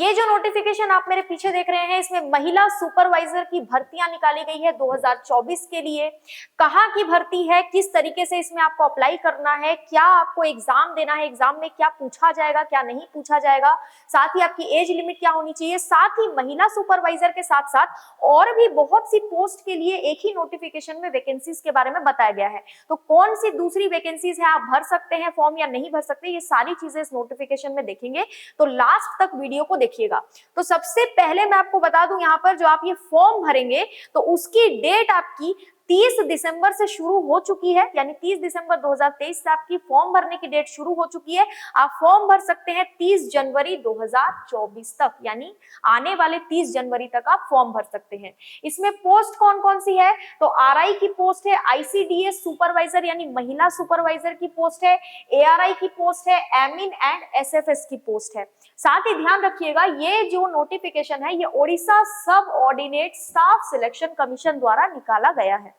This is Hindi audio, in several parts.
ये जो नोटिफिकेशन आप मेरे पीछे देख रहे हैं, इसमें महिला सुपरवाइजर की भर्तियां निकाली गई है 2024 के लिए। कहाँ की भर्ती है, किस तरीके से इसमें आपको अप्लाई करना है, क्या आपको एग्जाम देना है, एग्जाम में क्या पूछा जाएगा, क्या नहीं पूछा जाएगा, साथ ही आपकी एज लिमिट क्या होनी चाहिए, साथ ही महिला सुपरवाइजर के साथ साथ और भी बहुत सी पोस्ट के लिए एक ही नोटिफिकेशन में वैकेंसीज के बारे में बताया गया है। तो कौन सी दूसरी वैकेंसीज है, आप भर सकते हैं फॉर्म या नहीं भर सकते, ये सारी चीजें इस नोटिफिकेशन में देखेंगे, तो लास्ट तक वीडियो को देखिएगा। तो सबसे पहले मैं आपको बता दूं, यहाँ पर जो आप ये फॉर्म भरेंगे तो उसकी डेट आपकी 30 दिसंबर से शुरू हो चुकी है, यानी 30 दिसंबर 2023 से आपकी फॉर्म भरने की डेट शुरू हो चुकी है। आप फॉर्म भर सकते हैं 30 जनवरी 2024 तक, यानी आने वाले 30 जनवरी तक आप फॉर्म भर सकते हैं। इसमें पोस्ट कौन कौन सी है, तो आरआई की पोस्ट है, आईसीडीएस सुपरवाइजर यानी महिला सुपरवाइजर की पोस्ट है, एआरआई की पोस्ट है, एमिन एंड एसएफएस की पोस्ट है। साथ ही ध्यान रखिएगा, ये जो नोटिफिकेशन है ये ओडिशा सब ऑर्डिनेट स्टाफ सिलेक्शन कमीशन द्वारा निकाला गया है।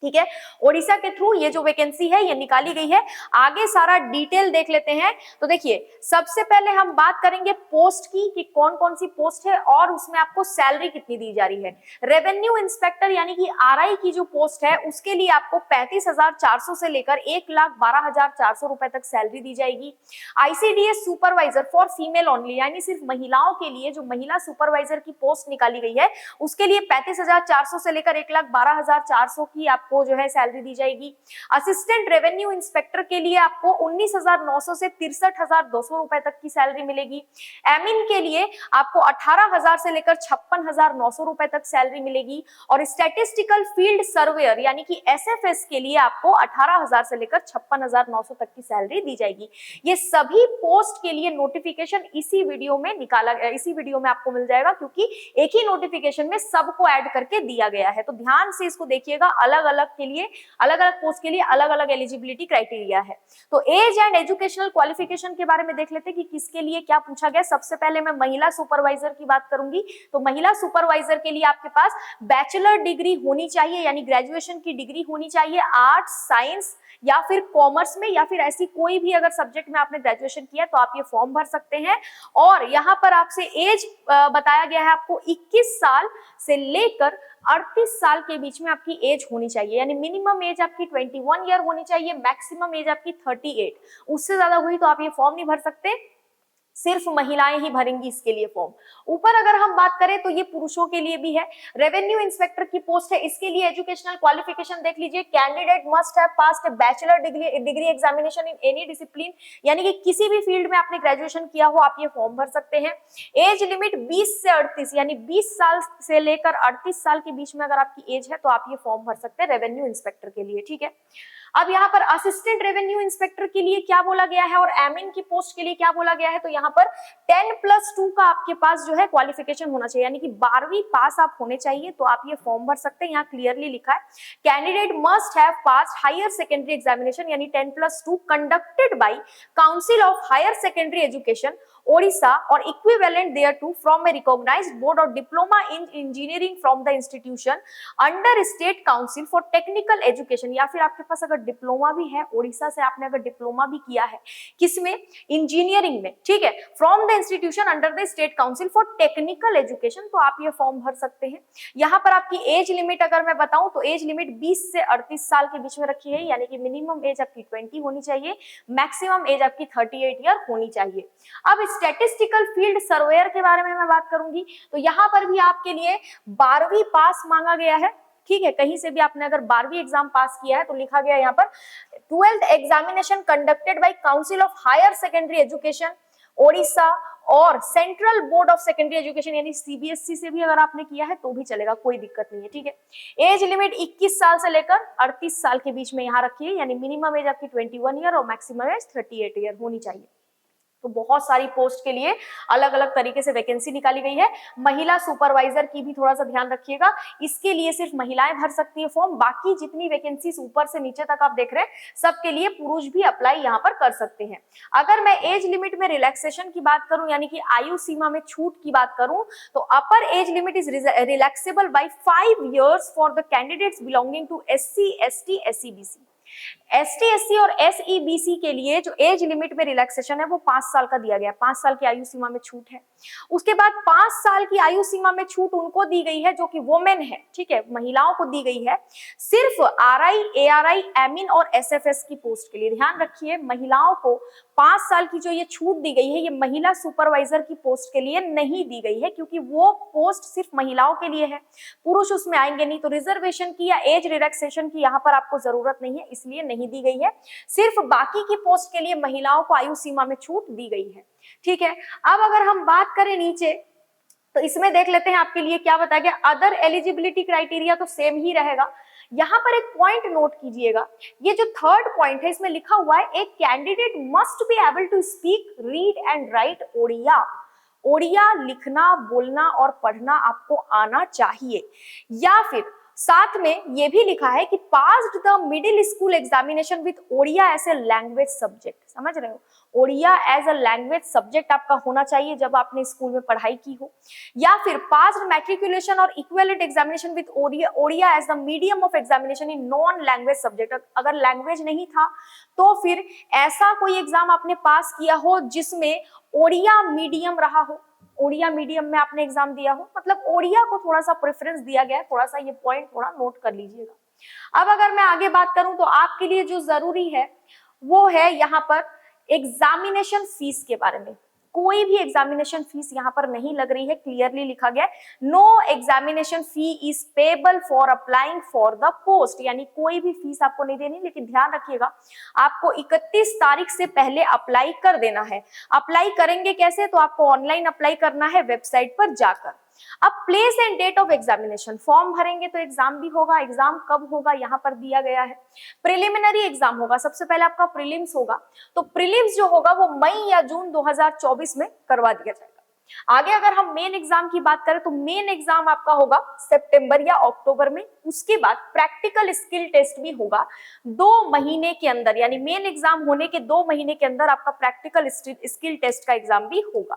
ठीक है, ओडिशा के थ्रू ये जो वैकेंसी है ये निकाली गई है। आगे सारा डिटेल देख लेते हैं। तो देखिए, सबसे पहले हम बात करेंगे पोस्ट की कि कौन कौन सी पोस्ट है और उसमें आपको सैलरी कितनी दी जा रही है। रेवेन्यू इंस्पेक्टर यानी कि आरआई की जो पोस्ट है उसके लिए आपको 35,400 से लेकर 1,12,400 रुपए तक सैलरी दी जाएगी। ICDS supervisor for female only यानी सिर्फ महिलाओं के लिए जो महिला सुपरवाइजर की पोस्ट निकाली गई है उसके लिए 35,400 से लेकर 1,12,400 की आपको जो है सैलरी दी जाएगी। असिस्टेंट रेवेन्यू इंस्पेक्टर के लिए आपको 19,900 से 63,200 रुपए तक की सैलरी मिलेगी। एमिन के लिए आपको 18,000 से लेकर 56,900 रुपए तक सैलरी मिलेगी। और स्टैटिस्टिकल फील्ड सर्वेयर यानी कि एसएफएस के लिए आपको 18,000 से लेकर 56,900 तक की सैलरी दी जाएगी। ये सभी पोस्ट के लिए नोटिफिकेशन इसी वीडियो में आपको मिल जाएगा, क्योंकि एक ही नोटिफिकेशन में सबको ऐड करके दिया गया है। तो ध्यान से इसको देखिएगा, अलग अलग पोस्ट के लिए अलग अलग एलिजिबिलिटी क्राइटेरिया है। तो एज एंड एजुकेशनल क्वालिफिकेशन के बारे में देख लेते हैं कि किसके लिए क्या पूछा गया। सबसे पहले मैं महिला सुपरवाइजर की बात करूंगी। तो महिला सुपरवाइजर के लिए आपके पास बैचलर डिग्री होनी चाहिए, यानी ग्रेजुएशन की डिग्री होनी चाहिए आर्ट्स, साइंस या फिर कॉमर्स में, या फिर ऐसी कोई भी अगर सब्जेक्ट में आपने ग्रेजुएशन किया तो आप ये फॉर्म भर सकते हैं। और यहाँ पर आपसे एज बताया गया है, आपको 21 साल से लेकर 38 साल के बीच में आपकी एज होनी चाहिए, यानी मिनिमम एज आपकी 21 ईयर होनी चाहिए, मैक्सिमम एज आपकी 38। उससे ज्यादा हुई तो आप ये फॉर्म नहीं भर सकते, सिर्फ महिलाएं ही भरेंगी इसके लिए फॉर्म। ऊपर अगर हम बात करें तो ये पुरुषों के लिए भी है। रेवेन्यू इंस्पेक्टर की पोस्ट है, इसके लिए एजुकेशनल क्वालिफिकेशन देख लीजिए। Candidate must have passed bachelor degree examination in any discipline, यानी कि किसी भी फील्ड में आपने ग्रेजुएशन किया हो आप ये फॉर्म भर सकते हैं। एज लिमिट 20 से 38, यानी 20 साल से लेकर 38 साल के बीच में अगर आपकी एज है तो आप ये फॉर्म भर सकते हैं रेवेन्यू इंस्पेक्टर के लिए। ठीक है, अब यहाँ पर असिस्टेंट रेवेन्यू इंस्पेक्टर के लिए क्या बोला गया है और एमिन की पोस्ट के लिए क्या बोला गया है, तो यहाँ पर 10+2 का आपके पास जो है क्वालिफिकेशन होना चाहिए, यानी कि 12वीं पास आप होने चाहिए तो आप ये फॉर्म भर सकते हैं। यहाँ क्लियरली लिखा है candidate must have passed higher secondary examination, यानी 10+2 conducted by council of higher secondary education Odisha or equivalent thereto from a recognized board or diploma in engineering from the institution under state council for technical education, या फिर आपके पास अगर डिप्लोमा भी है, ओडिशा से आपने अगर डिप्लोमा भी किया है किसमें, इंजीनियरिंग में, ठीक है, from the institution under the state council for technical education, तो आप ये फॉर्म भर सकते हैं। यहाँ पर आपकी एज लिमिट अगर मैं बताऊं तो एज लिमिट 20 से 38 साल के बीच में रखी है, यानी कि मिनिमम एज आपकी 20 होनी चाहिए, मैक्सिमम एज आपकी 38 ईयर होनी चाहिए। अब स्टैटिस्टिकल फील्ड सर्वेयर के बारे में मैं बात करूंगी, तो यहाँ पर भी आपके लिए 12वीं पास मांगा गया है। ठीक है, कहीं से भी आपने अगर 12वीं एग्जाम पास किया है तो लिखा गया यहाँ पर 12th examination conducted by council of higher secondary education Odisha और central board of secondary education, यानी सीबीएसई से भी अगर आपने किया है तो भी चलेगा, कोई दिक्कत नहीं है। ठीक है, एज लिमिट 21 साल से लेकर 38 साल के बीच में यहाँ रखी है, यानी मिनिमम एज आपकी 21 ईयर और मैक्सिमम एज 38 ईयर होनी चाहिए। तो बहुत सारी पोस्ट के लिए अलग अलग तरीके से वैकेंसी निकाली गई है। महिला सुपरवाइजर की भी थोड़ा सा ध्यान रखिएगा, इसके लिए सिर्फ महिलाएं भर सकती है फॉर्म, बाकी जितनी वैकेंसीज ऊपर से नीचे तक आप देख रहे हैं सबके लिए पुरुष भी अप्लाई यहाँ पर कर सकते हैं। अगर मैं एज लिमिट में रिलैक्सेशन की बात करूं, यानी कि आयु सीमा में छूट की बात करूं, तो upper age limit is relaxable by 5 years for the candidates belonging to SC, ST, SC, BC। ST SC और एसईबीसी के लिए जो एज लिमिट में रिलैक्सेशन है वो 5 साल का दिया गया, 5 साल की आयु सीमा में छूट है। उसके बाद 5 साल की आयु सीमा में छूट उनको दी गई है जो कि वोमेन है, ठीक है, महिलाओं को दी गई है, सिर्फ आरआई, एआरआई, एमिन और एसएफएस की पोस्ट के लिए। ध्यान रखिए, महिलाओं को 5 साल की जो ये छूट दी गई है ये महिला सुपरवाइजर की पोस्ट के लिए नहीं दी गई है, क्योंकि वो पोस्ट सिर्फ महिलाओं के लिए है, पुरुष उसमें आएंगे नहीं। तो रिजर्वेशन की या एज रिलैक्सेशन की यहाँ पर आपको जरूरत नहीं है, इसलिए नहीं दी गई है। सिर्फ बाकी की पोस्ट के लिए महिलाओं को आयु सीमा में छूट दी गई है, ठीक है। अब अगर हम बात करें नीचे, तो इसमें देख लेते हैं आपके लिए क्या बताया गया। अदर एलिजिबिलिटी क्राइटेरिया तो सेम ही रहेगा। यहां पर एक पॉइंट नोट कीजिएगा, ये जो थर्ड पॉइंट है इसमें लिखा हुआ है, एक candidate must be able to speak, read and write Odia. Odia लिखना, बोलना और पढ़ना आपको आना चाहिए। या फिर साथ में ये भी लिखा है कि passed the middle school examination with Odia as a language subject. समझ रहे हो, Odia as a language subject आपका होना चाहिए जब आपने स्कूल में पढ़ाई की हो। या फिर passed matriculation or equivalent examination with Odia as the medium of examination in non language subject. अगर लैंग्वेज नहीं था तो फिर ऐसा कोई एग्जाम आपने पास किया हो जिसमें ओडिया मीडियम रहा हो, ओडिया मीडियम में आपने एग्जाम दिया हो, मतलब ओडिया को थोड़ा सा प्रेफरेंस दिया गया है। थोड़ा सा ये पॉइंट थोड़ा नोट कर लीजिएगा। अब अगर मैं आगे बात करूं तो आपके लिए जो जरूरी है वो है यहाँ पर एग्जामिनेशन फीस के बारे में। कोई भी एग्जामिनेशन फीस यहाँ पर नहीं लग रही है, क्लियरली लिखा गया है, no examination fee is payable for applying for the post, यानी कोई भी फीस आपको नहीं देनी। लेकिन ध्यान रखिएगा, आपको 31 तारीख से पहले अप्लाई कर देना है। अप्लाई करेंगे कैसे, तो आपको ऑनलाइन अप्लाई करना है वेबसाइट पर जाकर। अब place and date of examination, form भरेंगे तो एग्जाम भी होगा, एग्जाम कब होगा यहाँ पर दिया गया है। प्रिलिमिनरी एग्जाम होगा, सबसे पहले आपका प्रीलिम्स होगा, तो प्रीलिम्स जो होगा वो मई या जून 2024 में करवा दिया जाएगा। आगे अगर हम मेन एग्जाम की बात करें तो मेन एग्जाम आपका होगा सितंबर या अक्टूबर में। उसके बाद प्रैक्टिकल स्किल टेस्ट भी होगा 2 महीने के अंदर, यानी मेन एग्जाम होने के 2 महीने के अंदर आपका प्रैक्टिकल स्किल टेस्ट का एग्जाम भी होगा,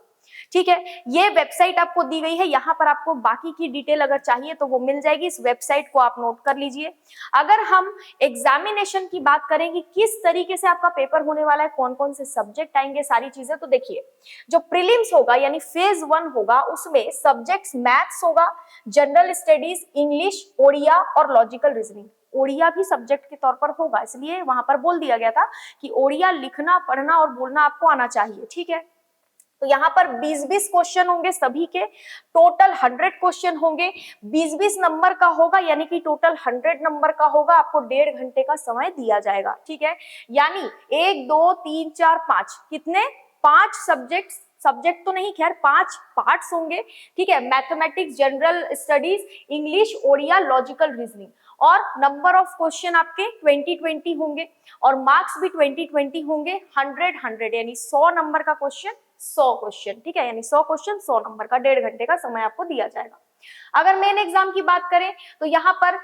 ठीक है। ये वेबसाइट आपको दी गई है, यहाँ पर आपको बाकी की डिटेल अगर चाहिए तो वो मिल जाएगी, इस वेबसाइट को आप नोट कर लीजिए। अगर हम एग्जामिनेशन की बात करें कि किस तरीके से आपका पेपर होने वाला है, कौन कौन से सब्जेक्ट आएंगे, सारी चीजें, तो देखिए जो प्रीलिम्स होगा यानी फेज 1 होगा, उसमें सब्जेक्ट्स मैथ्स होगा, जनरल स्टडीज, इंग्लिश, ओडिया और लॉजिकल रीजनिंग। ओडिया भी सब्जेक्ट के तौर पर होगा, इसलिए वहां पर बोल दिया गया था कि ओडिया लिखना, पढ़ना और बोलना आपको आना चाहिए, ठीक है। तो यहाँ पर 20-20 क्वेश्चन होंगे सभी के, टोटल 100 क्वेश्चन होंगे, 20-20 नंबर का होगा, यानी कि टोटल 100 नंबर का होगा। आपको 1.5 घंटे का समय दिया जाएगा, ठीक है। यानी 1 2 3 4 5 कितने 5 सब्जेक्ट तो नहीं, खैर 5 पार्ट्स होंगे, ठीक है। Mathematics, general studies, English, Odia, logical reasoning, और नंबर ऑफ क्वेश्चन आपके 20-20 होंगे और मार्क्स भी 20-20 होंगे। 100 यानी 100 नंबर का क्वेश्चन 100 क्वेश्चन, ठीक है, यानी 100 क्वेश्चन 100 नंबर का, 1.5 घंटे का समय आपको दिया जाएगा। अगर मेन एग्जाम की बात करें तो यहाँ पर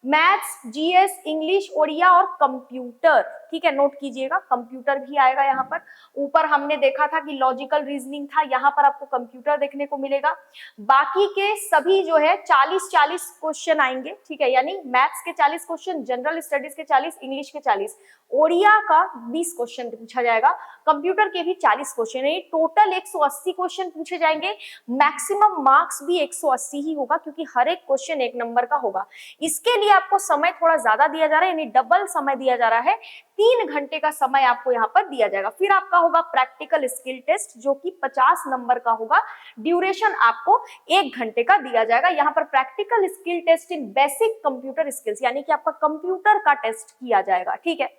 मैथ्स, जीएस, इंग्लिश, ओडिया और कंप्यूटर, ठीक है, नोट कीजिएगा, कंप्यूटर भी आएगा यहाँ पर। ऊपर हमने देखा था कि लॉजिकल रीजनिंग था, यहाँ पर आपको कंप्यूटर देखने को मिलेगा। बाकी के सभी जो है 40-40 क्वेश्चन आएंगे, ठीक है, यानी मैथ्स के 40 क्वेश्चन, जनरल स्टडीज के 40, इंग्लिश के 40, ओडिया का 20 क्वेश्चन पूछा जाएगा, कंप्यूटर के भी 40 क्वेश्चन, यानी टोटल 180 क्वेश्चन पूछे जाएंगे। मैक्सिमम मार्क्स भी 180 ही होगा, क्योंकि हर एक क्वेश्चन 1 नंबर का होगा। इसके लिए आपको समय थोड़ा ज्यादा दिया जा रहा है, यानी डबल समय दिया जा रहा है, 3 घंटे का समय आपको यहाँ पर दिया जाएगा। फिर आपका होगा प्रैक्टिकल स्किल टेस्ट, जो कि 50 नंबर का होगा, ड्यूरेशन आपको 1 घंटे का दिया जाएगा। यहाँ पर प्रैक्टिकल स्किल टेस्ट इन बेसिक कंप्यूटर स्किल्स, यानी कि आपका कंप्यूटर का टेस्ट किया जाएगा, ठीक है।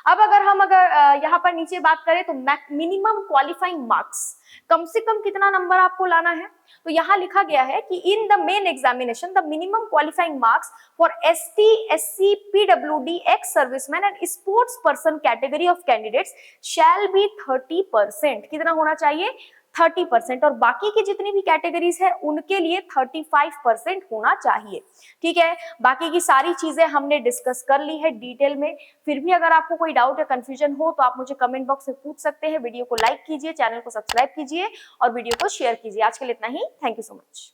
अब अगर यहाँ पर नीचे बात करें तो मिनिमम क्वालिफाइंग मार्क्स, कम से कम कितना नंबर आपको लाना है, तो यहाँ लिखा गया है कि in the main examination the minimum qualifying marks for ST, SC, PWD, ex serviceman and sports person category of candidates shall be 30%। कितना होना चाहिए, 30%, और बाकी की जितनी भी कैटेगरीज है उनके लिए 35% होना चाहिए, ठीक है। बाकी की सारी चीजें हमने डिस्कस कर ली है डिटेल में। फिर भी अगर आपको कोई डाउट या कंफ्यूजन हो तो आप मुझे कमेंट बॉक्स में पूछ सकते हैं। वीडियो को लाइक कीजिए, चैनल को सब्सक्राइब कीजिए और वीडियो को शेयर कीजिए। आज के लिए इतना ही, थैंक यू सो मच।